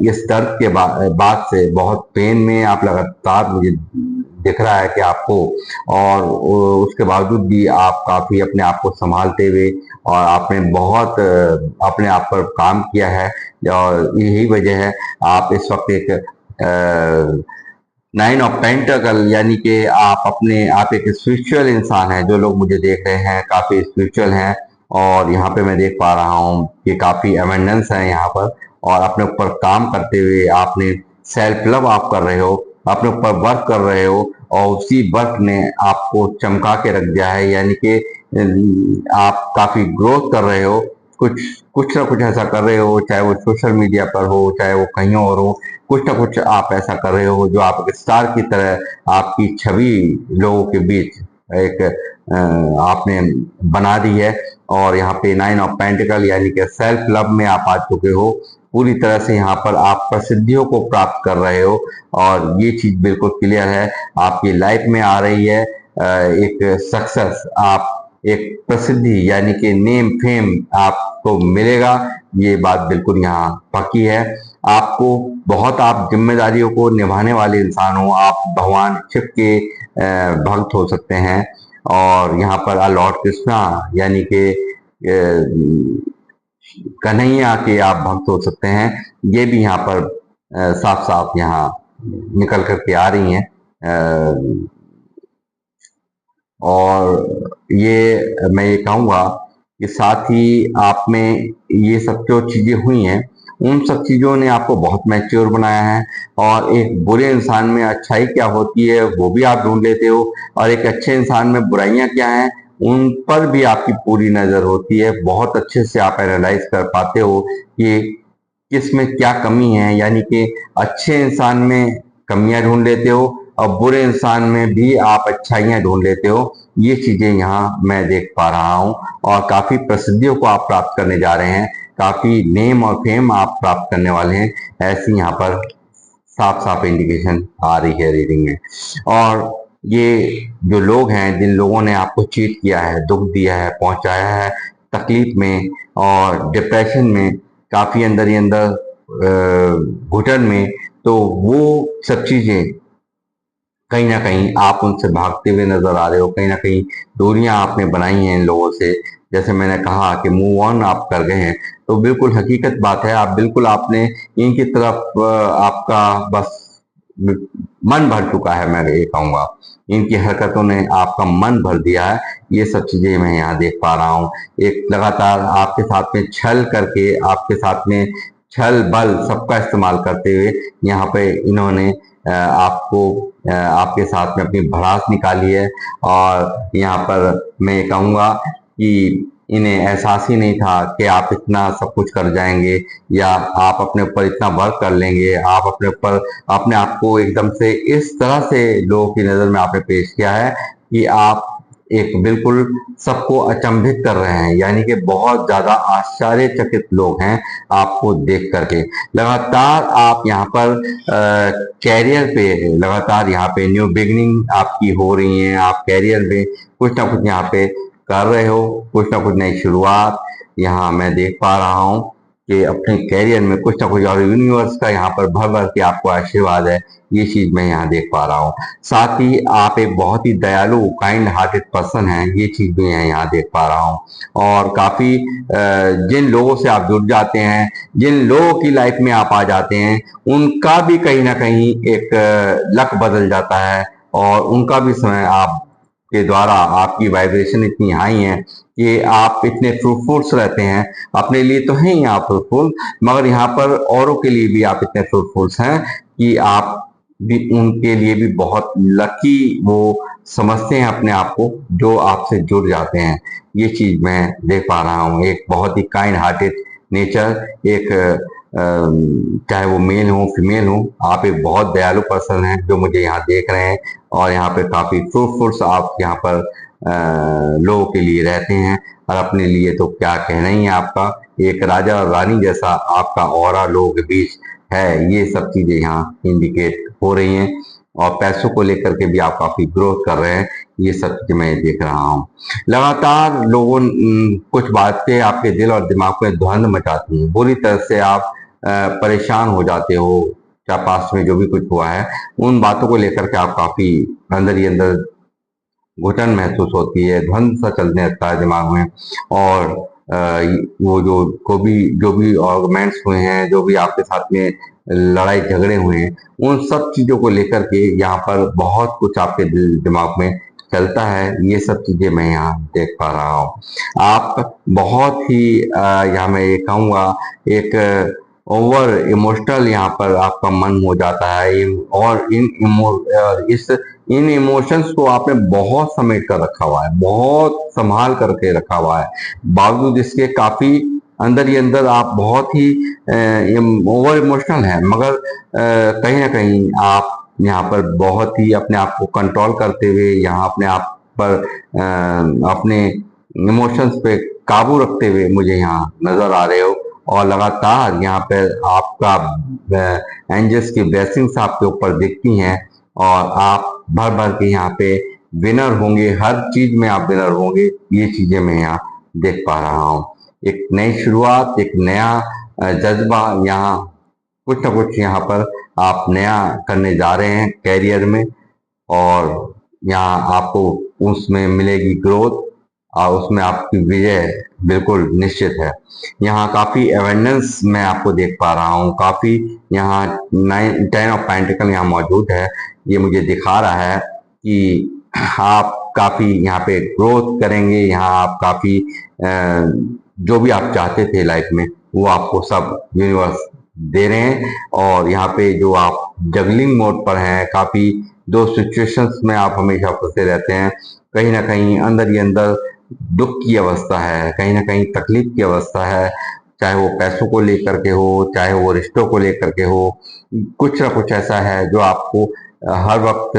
इस दर्द के बाद से बहुत पेन में आप लगातार मुझे दिख रहा है कि आपको, और उसके बावजूद भी आप काफी अपने आप को संभालते हुए, और आपने बहुत अपने आप पर काम किया है, और यही वजह है आप इस वक्त एक नाइन ऑफ पेंटाकल, यानी कि आप एक स्पिरिचुअल इंसान हैं। जो लोग मुझे देख रहे हैं काफी स्पिरिचुअल हैं, और यहाँ पे मैं देख पा रहा हूँ कि काफी अवेंडेंस है यहाँ पर, और अपने ऊपर काम करते हुए आपने सेल्फ लव आप कर रहे हो, अपने ऊपर वर्क कर रहे हो, और उसी वर्क ने आपको चमका के रख दिया है। यानी कि आप काफी ग्रोथ कर रहे हो, कुछ कुछ ना कुछ ऐसा कर रहे हो, चाहे वो सोशल मीडिया पर हो, चाहे वो कहीं और हो, कुछ ना कुछ आप ऐसा कर रहे हो जो आप एक स्टार की तरह आपकी छवि लोगों के बीच एक आपने बना दी है। और यहाँ पे नाइन ऑफ पेंटिकल यानी कि सेल्फ लव में आप आ चुके हो पूरी तरह से। यहाँ पर आप प्रसिद्धियों को प्राप्त कर रहे हो, और ये चीज बिल्कुल क्लियर है आपकी लाइफ में आ रही है। एक सक्सेस, आप एक प्रसिद्धि यानी कि नेम फेम आपको मिलेगा, ये बात बिल्कुल यहाँ पक्की है। आपको बहुत, आप जिम्मेदारियों को निभाने वाले इंसान हो, आप भगवान शिव के भक्त हो सकते हैं। और यहाँ पर लॉर्ड कृष्णा यानी कि कन्हैया के आप भक्त हो सकते हैं। ये भी यहाँ पर साफ साफ यहाँ निकल करके आ रही हैं। और ये मैं ये कहूँगा कि साथ ही आप में ये सब जो चीजें हुई हैं, उन सब चीजों ने आपको बहुत मैच्योर बनाया है। और एक बुरे इंसान में अच्छाई क्या होती है वो भी आप ढूंढ लेते हो, और एक अच्छे इंसान में बुराइयां क्या हैं उन पर भी आपकी पूरी नजर होती है। बहुत अच्छे से आप एनालाइज कर पाते हो कि किस में क्या कमी है, यानी कि अच्छे इंसान में कमियां ढूंढ लेते हो, और बुरे इंसान में भी आप अच्छाइयां ढूंढ लेते हो। ये चीजें यहाँ मैं देख पा रहा हूँ, और काफी प्रसिद्धियों को आप प्राप्त करने जा रहे हैं, काफी नेम और फेम आप प्राप्त करने वाले हैं, ऐसी यहाँ पर साफ साफ इंडिकेशन आ रही है रीडिंग में। और ये जो लोग हैं, जिन लोगों ने आपको चीट किया है, दुख दिया है, पहुंचाया है तकलीफ में और डिप्रेशन में, काफी अंदर ही अंदर घुटन में, तो वो सब चीजें कहीं ना कहीं आप उनसे भागते हुए नजर आ रहे हो। कहीं ना कहीं दूरियां आपने बनाई हैं इन लोगों से। जैसे मैंने कहा कि मूव ऑन आप कर गए हैं, तो बिल्कुल हकीकत बात है। आप बिल्कुल आपने इनकी तरफ आपका बस मन भर चुका है, मैं ये कहूंगा। इनकी हरकतों ने आपका मन भर दिया है। ये सब चीजें मैं यहाँ देख पा रहा हूँ। एक लगातार आपके साथ में छल करके, आपके साथ में छल बल सबका इस्तेमाल करते हुए यहाँ पे इन्होंने आपको आपके साथ में अपनी भड़ास निकाली है। और यहाँ पर मैं कहूँगा कि इन्हें एहसास ही नहीं था कि आप इतना सब कुछ कर जाएंगे, या आप अपने ऊपर इतना वर्क कर लेंगे। आप अपने ऊपर अपने आप को एकदम से इस तरह से लोगों की नजर में आपने पेश किया है कि आप एक बिल्कुल सबको अचंभित कर रहे हैं, यानी कि बहुत ज्यादा आश्चर्यचकित लोग हैं आपको देख करके। लगातार आप यहाँ पर कैरियर पे लगातार यहाँ पे न्यू बिगनिंग आपकी हो रही है। आप कैरियर में कुछ ना कुछ यहाँ पे कर रहे हो, कुछ ना कुछ नई शुरुआत यहाँ मैं देख पा रहा हूँ कि अपने कैरियर में कुछ ना कुछ, और यूनिवर्स का यहाँ पर भर भर के आपको आशीर्वाद है। ये चीज मैं यहाँ देख पा रहा हूँ। साथ ही आप एक बहुत ही दयालु काइंड हार्टेड पर्सन हैं, ये चीज भी मैं यहाँ देख पा रहा हूँ। और काफी जिन लोगों से आप जुड़ जाते हैं, जिन लोगों की लाइफ में आप आ जाते हैं, उनका भी कहीं ना कहीं एक लक बदल जाता है, और उनका भी समय आप के द्वारा, आपकी वाइब्रेशन इतनी हाई है कि आप इतने फ्रूटफुल्स रहते हैं। अपने लिए तो हैं ही आप फ्रूटफुल, मगर यहाँ पर औरों के लिए भी आप इतने फ्रूटफुल्स हैं कि आप भी उनके लिए भी बहुत लकी वो समझते हैं अपने आप को, जो आपसे जुड़ जाते हैं। ये चीज मैं देख पा रहा हूँ। एक बहुत ही काइंड हार्टेड नेचर, एक चाहे वो मेल हो फीमेल हो, आप एक बहुत दयालु पर्सन हैं जो मुझे यहाँ देख रहे हैं। और यहाँ पे काफी फ्रूटफुल्स आप यहाँ पर लोगों के लिए रहते हैं, और अपने लिए तो क्या कहना ही है आपका। एक राजा और रानी जैसा आपका ऑरा लोगों के बीच है, ये सब चीजें यहाँ इंडिकेट हो रही हैं। और पैसों को लेकर के भी आप काफी ग्रोथ कर रहे हैं, ये सब चीजें मैं देख रहा हूँ। लगातार लोगों कुछ बातें आपके दिल और दिमाग में ध्वंद मचाती हैं, बुरी तरह से आप परेशान हो जाते हो। क्या पास्ट में जो भी कुछ हुआ है उन बातों को लेकर के आप काफी अंदर ही अंदर घुटन महसूस होती है, ध्वंद सा चलने लगता है दिमाग में। और वो जो भी आर्गुमेंट्स हुए हैं, जो भी आपके साथ में लड़ाई झगड़े हुए हैं, उन सब चीजों को लेकर के यहाँ पर बहुत कुछ आपके दिल दिमाग में चलता है। ये सब चीजें मैं यहाँ देख पा रहा हूँ। आप बहुत ही यहाँ मैं ये कहूँगा एक ओवर इमोशनल यहाँ पर आपका मन हो जाता है। और इन इमोशंस को आपने बहुत समेट कर रखा हुआ है, बहुत संभाल करके रखा हुआ है, बावजूद इसके काफी अंदर ही अंदर आप बहुत ही ओवर इमोशनल हैं। मगर कहीं ना कहीं आप यहाँ पर बहुत ही अपने आप को कंट्रोल करते हुए, यहाँ अपने आप पर अपने इमोशंस पे काबू रखते हुए मुझे यहाँ नजर आ रहे हो। और लगातार यहाँ पे आपका एंजल्स की ब्लेसिंग्स आपके ऊपर दिखती हैं, और आप भर भर के यहाँ पे विनर होंगे, हर चीज में आप विनर होंगे। ये चीजें मैं यहाँ देख पा रहा हूँ। एक नई शुरुआत, एक नया जज्बा, यहाँ कुछ ना कुछ यहाँ पर आप नया करने जा रहे हैं कैरियर में, और यहाँ आपको उसमें मिलेगी ग्रोथ, और उसमें आपकी विजय बिल्कुल निश्चित है। यहाँ काफी अवेंडेंस मैं आपको देख पा रहा हूँ, काफी यहाँ 10 ऑफ पेंटिकल यहाँ मौजूद है। ये मुझे दिखा रहा है कि आप काफी यहाँ पे ग्रोथ करेंगे, यहाँ आप काफी जो भी आप चाहते थे लाइफ में वो आपको सब यूनिवर्स दे रहे हैं। और यहाँ पे जो आप जगलिंग मोड पर हैं, काफी दो सिचुएशंस में आप हमेशा फंसे रहते हैं। कहीं ना कहीं अंदर ही अंदर दुख की अवस्था है, कहीं ना कहीं तकलीफ की अवस्था है, चाहे वो पैसों को लेकर के हो, चाहे वो रिश्तों को लेकर के हो। कुछ ना कुछ ऐसा है जो आपको हर वक्त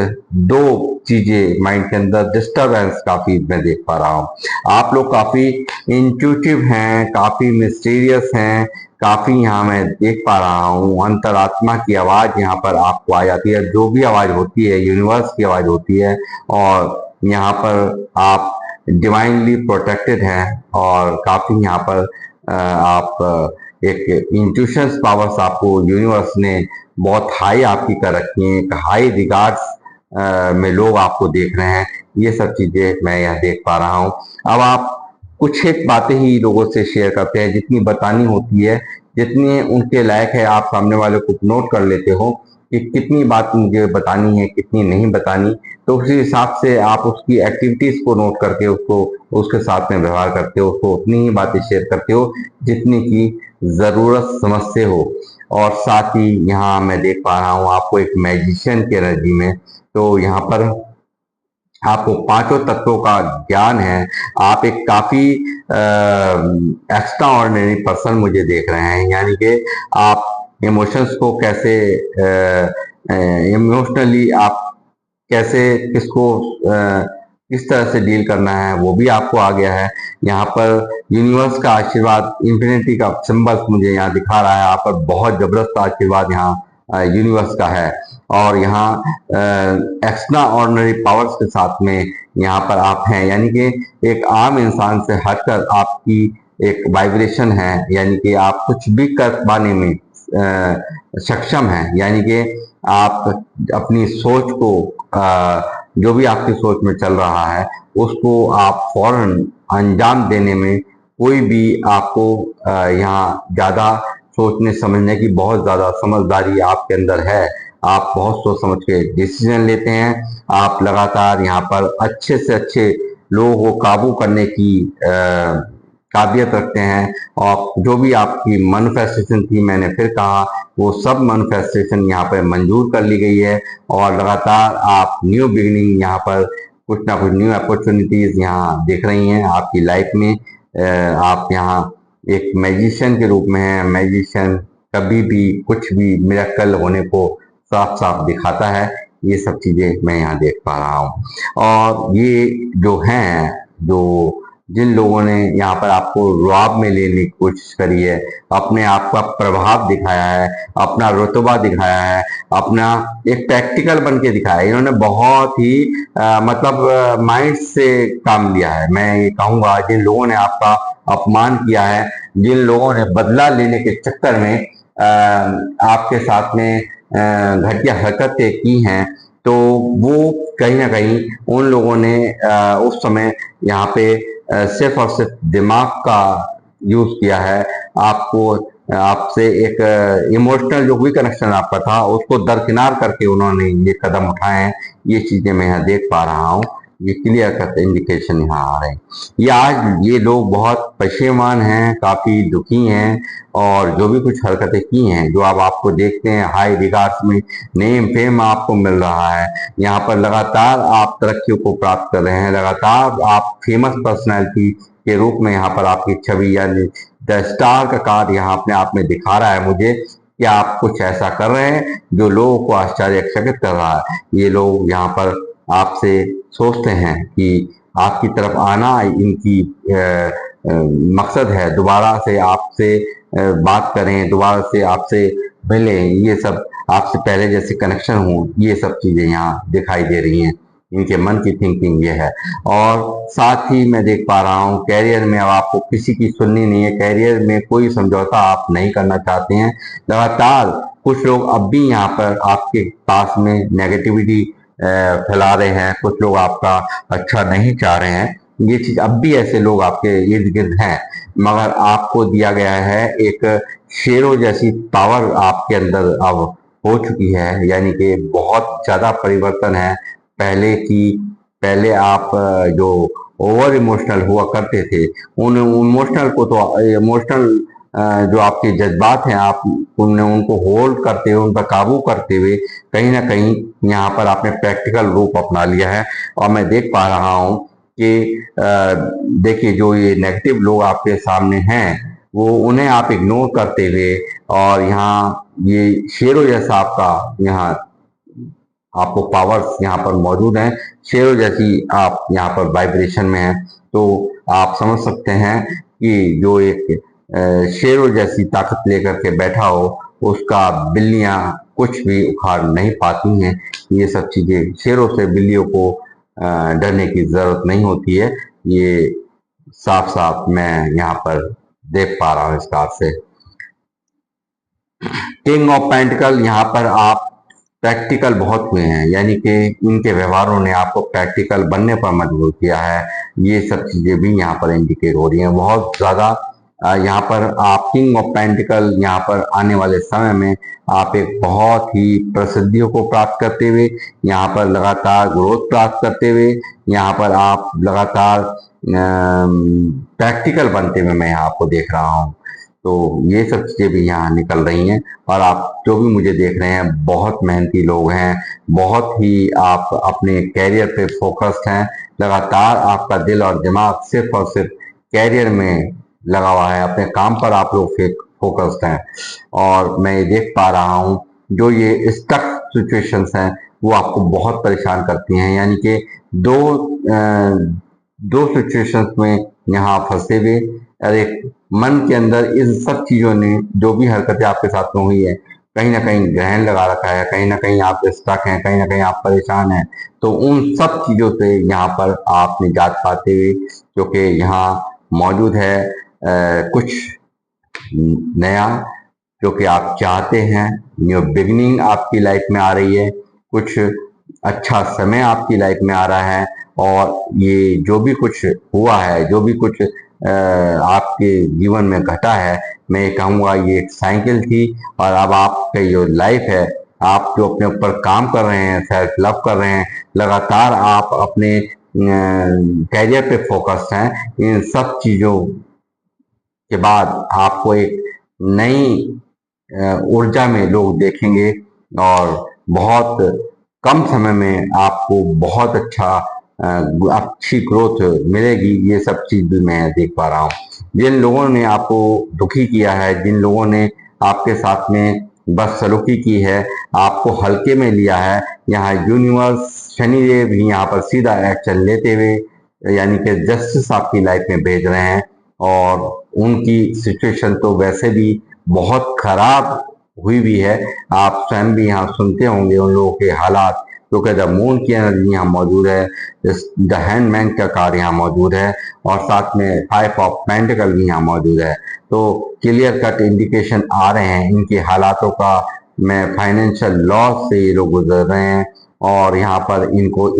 दो चीजें माइंड के अंदर डिस्टरबेंस काफी मैं देख पा रहा हूँ। आप लोग काफी इंट्यूटिव हैं, काफी मिस्टीरियस हैं, काफी यहाँ मैं देख पा रहा हूँ अंतरात्मा की आवाज यहाँ पर आपको आ जाती है। जो भी आवाज होती है यूनिवर्स की आवाज होती है, और यहाँ पर आप डिवाइनली प्रोटेक्टेड हैं, और काफी यहाँ पर आप एक इंट्यूशंस पावर्स आपको यूनिवर्स ने बहुत हाई आपकी कर रखी है, एक हाई रिगार्ड्स में लोग आपको देख रहे हैं। ये सब चीजें मैं यहाँ देख पा रहा हूँ। अब आप कुछ एक बातें ही लोगों से शेयर करते हैं, जितनी बतानी होती है, जितनी उनके लायक है, आप सामने वाले को नोट कर लेते हो कि कितनी बात मुझे बतानी है, कितनी नहीं बतानी। तो उसी हिसाब से आप उसकी एक्टिविटीज को नोट करके उसको उसके साथ में व्यवहार करते हो, उसको उतनी ही बातें शेयर करते हो जितनी की जरूरत समझते हो। और साथ ही यहाँ मैं देख पा रहा हूँ आपको एक मैजिशियन की एनर्जी में। तो यहाँ पर आपको पांचों तत्वों का ज्ञान है। आप एक काफी एक्स्ट्रा ऑर्डिनरी पर्सन मुझे देख रहे हैं, यानी कि आप इमोशंस को कैसे इमोशनली आप कैसे किसको किस तरह से डील करना है वो भी आपको आ गया है। यहाँ पर यूनिवर्स का आशीर्वाद, इंफिनिटी का सिंबल मुझे यहाँ दिखा रहा है। यहाँ पर बहुत जबरदस्त आशीर्वाद यहाँ यूनिवर्स का है, और यहाँ एक्स्ट्रा ऑर्डिनरी पावर्स के साथ में यहाँ पर आप हैं, यानी कि एक आम इंसान से हटकर आपकी एक वाइब्रेशन है, यानी कि आप कुछ भी कर पाने में सक्षम है। यानी कि आप अपनी सोच को जो भी आपकी सोच में चल रहा है उसको आप फौरन अंजाम देने में कोई भी आपको यहाँ ज्यादा सोचने समझने की बहुत ज्यादा समझदारी आपके अंदर है। आप बहुत सोच समझ के डिसीजन लेते हैं। आप लगातार यहाँ पर अच्छे से अच्छे लोगों को काबू करने की काबिलियत रखते हैं। और जो भी आपकी मैनिफेस्टेशन थी, मैंने फिर कहा, वो सब मैनिफेस्टेशन यहाँ पर मंजूर कर ली गई है। और लगातार आप न्यू बिगिनिंग यहाँ पर कुछ ना कुछ न्यू अपॉर्चुनिटीज यहाँ देख रही हैं आपकी लाइफ में। आप यहाँ एक मैजिशियन के रूप में हैं, मैजिशियन कभी भी कुछ भी मिरेकल होने को साफ साफ दिखाता है। ये सब चीजें मैं यहाँ देख पा रहा हूँ। और ये जो हैं, जो जिन लोगों ने यहाँ पर आपको रुआब में लेने की कोशिश करी है, अपने आप का प्रभाव दिखाया है, अपना रुतबा दिखाया है, अपना एक प्रैक्टिकल बन के दिखाया है, इन्होंने बहुत ही मतलब माइंड से काम लिया है। मैं ये कहूंगा, जिन लोगों ने आपका अपमान किया है, जिन लोगों ने बदला लेने के चक्कर में आपके साथ में घटिया हरकतें की हैं, तो वो कहीं ना कहीं उन लोगों ने उस समय यहाँ पे सिर्फ और सिर्फ दिमाग का यूज किया है। आपको आपसे एक इमोशनल जो भी कनेक्शन आपका था उसको दरकिनार करके उन्होंने ये कदम उठाए हैं। ये चीजें मैं यहाँ देख पा रहा हूँ, ये क्लियर कट इंडिकेशन यहाँ आ रहे हैं। ये आज ये लोग बहुत पशेमान हैं, काफी दुखी हैं, और जो भी कुछ हरकतें की हैं, जो अब आपको देखते हैं हाई रिगार्ड्स में नेम फेम आपको मिल रहा है, यहाँ पर लगातार आप तरक्कियों को प्राप्त कर रहे हैं, लगातार आप फेमस पर्सनैलिटी के रूप में यहाँ पर आपकी छवि यानी द स्टार का कार्ड यहाँ अपने आप में दिखा रहा है मुझे कि आप कुछ ऐसा कर रहे हैं जो लोगों को आश्चर्यचकित कर रहा है। ये लोग यहाँ पर आपसे सोचते हैं कि आपकी तरफ आना इनकी मकसद है, दोबारा से आपसे बात करें, दोबारा से आपसे मिलें, ये सब आपसे पहले जैसे कनेक्शन हो, ये सब चीजें यहाँ दिखाई दे रही हैं। इनके मन की थिंकिंग ये है। और साथ ही मैं देख पा रहा हूँ कैरियर में अब आपको किसी की सुननी नहीं है, कैरियर में कोई समझौता आप नहीं करना चाहते हैं। लगातार कुछ लोग अब भी यहाँ पर आपके पास में नेगेटिविटी फैला रहे हैं, कुछ लोग आपका अच्छा नहीं चाह रहे हैं। ये चीज अब भी ऐसे लोग आपके इर्द गिर्द हैं, मगर आपको दिया गया है एक शेरों जैसी पावर आपके अंदर अब हो चुकी है, यानी कि बहुत ज्यादा परिवर्तन है। पहले आप जो ओवर इमोशनल हुआ करते थे, उन इमोशनल को तो इमोशनल जो आपके जज्बात हैं, आप उनको होल्ड करते हुए, उन पर काबू करते हुए कहीं ना कहीं यहाँ पर आपने प्रैक्टिकल रूप अपना लिया है। और मैं देख पा रहा हूँ कि देखिए, जो ये नेगेटिव लोग आपके सामने हैं, वो उन्हें आप इग्नोर करते हुए, और यहाँ ये शेरों जैसा आपका यहाँ आपको पावर्स यहाँ पर मौजूद हैं, शेरों जैसी आप यहाँ पर वाइब्रेशन में हैं। तो आप समझ सकते हैं कि जो एक शेरों जैसी ताकत लेकर के बैठा हो, उसका बिल्लियां कुछ भी उखाड़ नहीं पाती हैं। ये सब चीजें, शेरों से बिल्लियों को डरने की जरूरत नहीं होती है। ये साफ साफ मैं यहाँ पर देख पा रहा हूँ इस कार से। किंग ऑफ पेंटिकल, यहाँ पर आप प्रैक्टिकल बहुत हुए हैं, यानी कि इनके व्यवहारों ने आपको प्रैक्टिकल बनने पर मजबूर किया है। ये सब चीजें भी यहाँ पर इंडिकेट हो रही हैं बहुत ज्यादा। यहाँ पर आप किंग ऑफ पेंटिकल, यहाँ पर आने वाले समय में आप एक बहुत ही प्रसिद्धियों को प्राप्त करते हुए, यहाँ पर लगातार ग्रोथ प्राप्त करते हुए, यहाँ पर आप लगातार प्रैक्टिकल बनते हुए मैं आपको देख रहा हूँ। तो ये सब चीजें भी यहाँ निकल रही हैं। और आप जो भी मुझे देख रहे हैं, बहुत मेहनती लोग हैं, बहुत ही आप अपने कैरियर पे फोकस्ड हैं। लगातार आपका दिल और दिमाग सिर्फ और सिर्फ कैरियर में लगा हुआ है, अपने काम पर आप लोग फोकस्ड हैं। और मैं ये देख पा रहा हूँ, जो ये स्टक सिचुएशंस हैं वो आपको बहुत परेशान करती हैं, यानी कि दो सिचुएशंस में यहाँ फंसे हुए। अरे, मन के अंदर इन सब चीजों ने, जो भी हरकतें आपके साथ में हुई है, कहीं ना कहीं ग्रहण लगा रखा है, कहीं ना कहीं आप स्टक हैं, कहीं ना कहीं आप परेशान हैं। तो उन सब चीजों से यहाँ पर आप निजात पाते हुए, क्योंकि यहाँ मौजूद है कुछ नया जो कि आप चाहते हैं। न्यू बिगिनिंग आपकी लाइफ में आ रही है, कुछ अच्छा समय आपकी लाइफ में आ रहा है। और ये जो भी कुछ हुआ है, जो भी कुछ आपके जीवन में घटा है, मैं ये कहूँगा ये एक साइकिल थी। और अब आपका जो लाइफ है, आप जो अपने ऊपर काम कर रहे हैं, सेल्फ लव कर रहे हैं, लगातार आप अपने कैरियर पे फोकस्ड हैं, इन सब चीज़ों के बाद आपको एक नई ऊर्जा में लोग देखेंगे, और बहुत कम समय में आपको बहुत अच्छी ग्रोथ मिलेगी। ये सब चीज भी मैं देख पा रहा हूँ। जिन लोगों ने आपको दुखी किया है, जिन लोगों ने आपके साथ में बदसलूकी की है, आपको हल्के में लिया है। यहाँ यूनिवर्स शनिदेव भी यहाँ पर सीधा एक्शन लेते हुए यानी कि जस्टिस आपकी लाइफ में भेज रहे हैं। और उनकी सिचुएशन तो वैसे भी बहुत खराब हुई भी है, आप स्वयं भी यहाँ सुनते होंगे उन लोगों के हालात, क्योंकि द मून की एनर्जी यहाँ मौजूद है, द हैंडमैन का कार्ड यहाँ मौजूद है, और साथ में 5 ऑफ पेंटिकल भी यहाँ मौजूद है। तो क्लियर कट इंडिकेशन आ रहे हैं इनके हालातों का, में फाइनेंशियल लॉस से ये लोग गुजर रहे हैं। और यहाँ पर इनको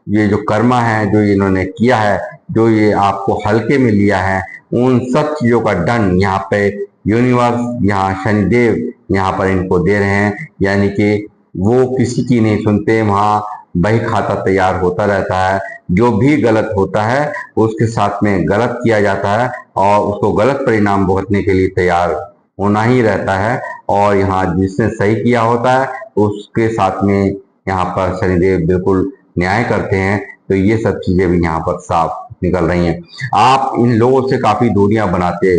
ये जो कर्मा है जो इन्होंने किया है, जो ये आपको हल्के में लिया है, उन सब चीजों का दंड यहाँ पे यूनिवर्स, यहाँ शनिदेव यहाँ पर इनको दे रहे हैं। यानी कि वो किसी की नहीं सुनते, वहां बही खाता तैयार होता रहता है, जो भी गलत होता है उसके साथ में गलत किया जाता है और उसको गलत परिणाम भुगतने के लिए तैयार होना ही रहता है। और यहाँ जिसने सही किया होता है उसके साथ में यहाँ पर शनिदेव बिल्कुल न्याय करते हैं। तो ये सब चीजें भी यहाँ पर साफ निकल रही हैं। आप इन लोगों से काफी दूरियां बनाते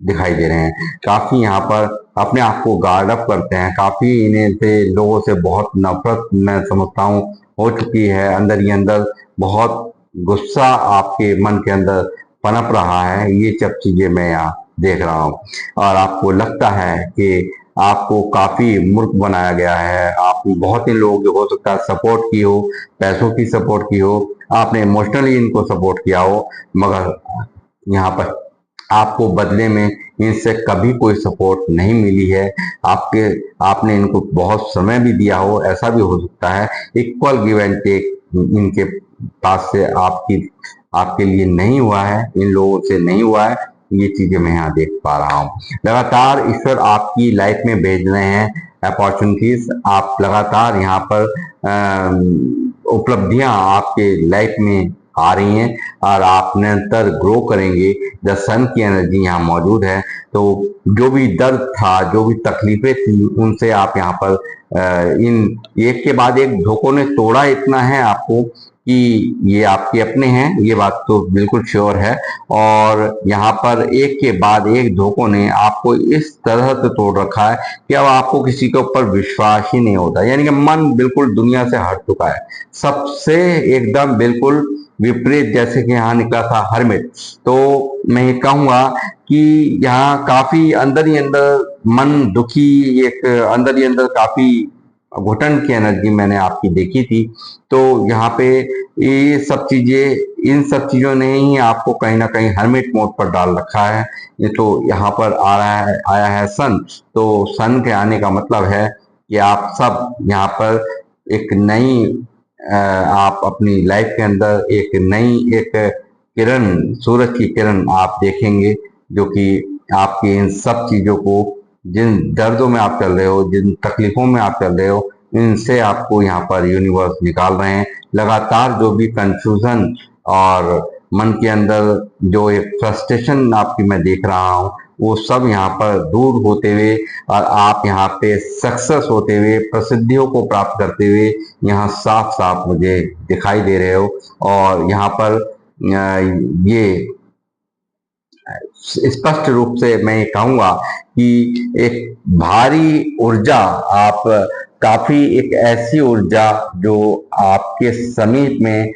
दिखाई दे रहे हैं, काफी यहाँ पर अपने आप को गार्ड अप करते हैं, काफी इन्हें से लोगों से बहुत नफरत मैं समझता हूँ हो चुकी है। अंदर ही अंदर बहुत गुस्सा आपके मन के अंदर पनप रहा है, ये सब चीजें मैं यहाँ देख रहा हूँ। और आपको लगता है कि आपको काफी मूर्ख बनाया गया है, आप बहुत ही लोग जो हो सकता है सपोर्ट की हो, पैसों की सपोर्ट की हो, आपने इमोशनली इनको सपोर्ट किया हो, मगर यहाँ पर आपको बदले में इनसे कभी कोई सपोर्ट नहीं मिली है। आपने इनको बहुत समय भी दिया हो, ऐसा भी हो सकता है। इक्वल गिव एंड टेक इनके पास से आपके लिए नहीं हुआ है, इन लोगों से नहीं हुआ है। ये चीजें मैं यहाँ देख पा रहा हूँ। लगातार ईश्वर आपकी लाइफ में भेज रहे हैं अपॉर्चुनिटीज, आप लगातार यहाँ पर उपलब्धियां आपके लाइफ में आ रही हैं और आप निरंतर ग्रो करेंगे। द सन की एनर्जी यहाँ मौजूद है। तो जो भी दर्द था, जो भी तकलीफें थी, उनसे आप यहाँ पर इन एक के बाद एक धोखों ने तोड़ा इतना है आपको कि ये आपके अपने हैं, ये बात तो बिल्कुल श्योर है। और यहाँ पर एक के बाद एक धोखों ने आपको इस तरह से तोड़ रखा है कि अब आपको किसी के ऊपर विश्वास ही नहीं होता, यानी कि मन बिल्कुल दुनिया से हट चुका है, सबसे एकदम बिल्कुल विपरीत। जैसे कि यहाँ निकला था हर्मिट, तो मैं ये कहूंगा कि यहाँ काफी अंदर ही अंदर मन दुखी, एक अंदर ही अंदर काफी घुटन की एनर्जी मैंने आपकी देखी थी। तो यहाँ पे ये सब चीजें, इन सब चीजों ने ही आपको कहीं ना कहीं हर्मिट मोड पर डाल रखा है। ये तो यहाँ पर आ रहा है, आया है सन। तो सन के आने का मतलब है कि आप सब यहाँ पर एक नई आप अपनी लाइफ के अंदर एक नई एक किरण, सूरज की किरण आप देखेंगे, जो कि आपकी इन सब चीजों को, जिन दर्दों में आप चल रहे हो, जिन तकलीफों में आप चल रहे हो, इनसे आपको यहाँ पर यूनिवर्स निकाल रहे हैं। लगातार जो भी कंफ्यूजन और मन के अंदर जो एक फ्रस्ट्रेशन आपकी मैं देख रहा हूँ, वो सब यहाँ पर दूर होते हुए और आप यहाँ पे सक्सेस होते हुए, प्रसिद्धियों को प्राप्त करते हुए यहाँ साफ साफ मुझे दिखाई दे रहे हो। और यहाँ पर ये स्पष्ट रूप से मैं ये कहूंगा कि एक भारी ऊर्जा, आप काफी एक ऐसी ऊर्जा जो आपके समीप में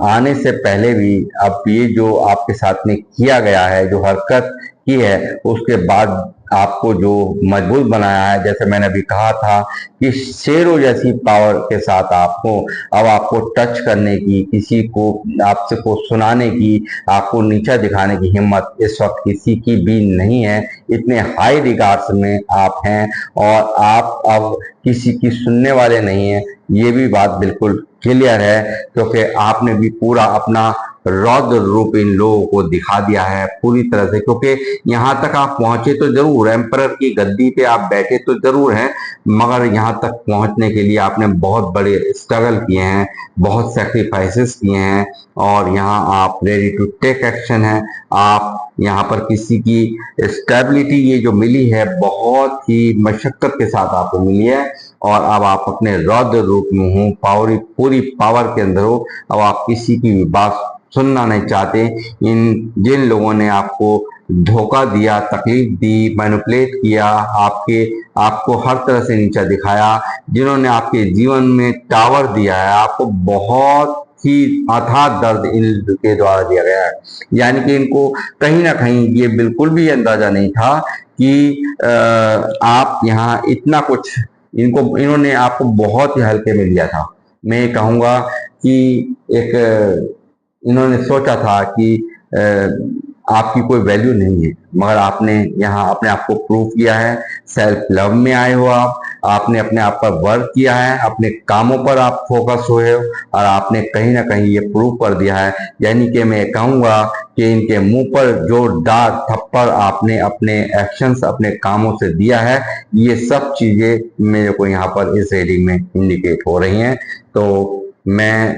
आने से पहले भी, अब ये जो आपके साथ में किया गया है, जो हरकत की है, उसके बाद आपको जो मजबूत बनाया है, जैसे मैंने अभी कहा था कि शेरों जैसी पावर के साथ आपको अब आपको टच करने की, किसी को आपसे को सुनाने की, आपको नीचा दिखाने की हिम्मत इस वक्त किसी की भी नहीं है। इतने हाई रिगार्ड्स में आप हैं और आप अब किसी की सुनने वाले नहीं हैं, ये भी बात बिल्कुल क्लियर है, क्योंकि आपने भी पूरा अपना रौद्र रूप इन लोगों को दिखा दिया है पूरी तरह से। क्योंकि यहाँ तक आप पहुंचे तो जरूर, एम्परर की गद्दी पे आप बैठे तो जरूर हैं, मगर यहाँ तक पहुंचने के लिए आपने बहुत बड़े स्ट्रगल किए हैं, बहुत सेक्रीफाइसेस किए हैं, और यहाँ आप रेडी टू टेक एक्शन हैं। आप यहाँ पर किसी की स्टेबिलिटी ये जो मिली है, बहुत ही मशक्कत के साथ आपको मिली है, और अब आप अपने रौद्र रूप में हो, पूरी पावर के अंदर हो। अब आप किसी की भी बात सुनना नहीं चाहते। जिन लोगों ने आपको धोखा दिया, तकलीफ दी, मैनिपुलेट किया, आपको हर तरह से नीचा दिखाया, जिन्होंने आपके जीवन में टावर दिया है, आपको बहुत ही अथाह दर्द इनके द्वारा दिया गया है। यानी कि इनको कहीं ना कहीं ये बिल्कुल भी अंदाजा नहीं था कि आप यहाँ इतना कुछ, इन्होंने आपको बहुत ही हल्के में लिया था। मैं ये कहूँगा कि एक इन्होंने सोचा था कि आपकी कोई वैल्यू नहीं है, मगर आपने यहाँ अपने आप को प्रूव किया है। सेल्फ लव में आए हो आपने अपने आप पर वर्क किया है, अपने कामों पर आप फोकस हुए हो और आपने कहीं ना कहीं ये प्रूव कर दिया है। यानी कि मैं कहूँगा कि इनके मुंह पर जो डांट थप्पड़ आपने अपने एक्शंस, अपने कामों से दिया है, ये सब चीजें मेरे को यहाँ पर इस रीडिंग में इंडिकेट हो रही हैं। तो मैं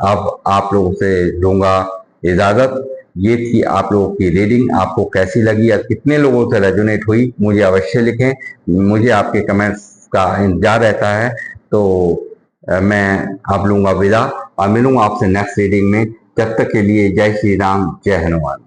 अब आप लोगों से लूंगा इजाजत। ये थी आप लोगों की रीडिंग। आपको कैसी लगी या कितने लोगों से रेजोनेट हुई, मुझे अवश्य लिखें। मुझे आपके कमेंट्स का इंतजार रहता है। तो मैं अब लूंगा विदा और मिलूंगा आपसे नेक्स्ट रीडिंग में। जब तक के लिए जय श्री राम, जय हनुमान।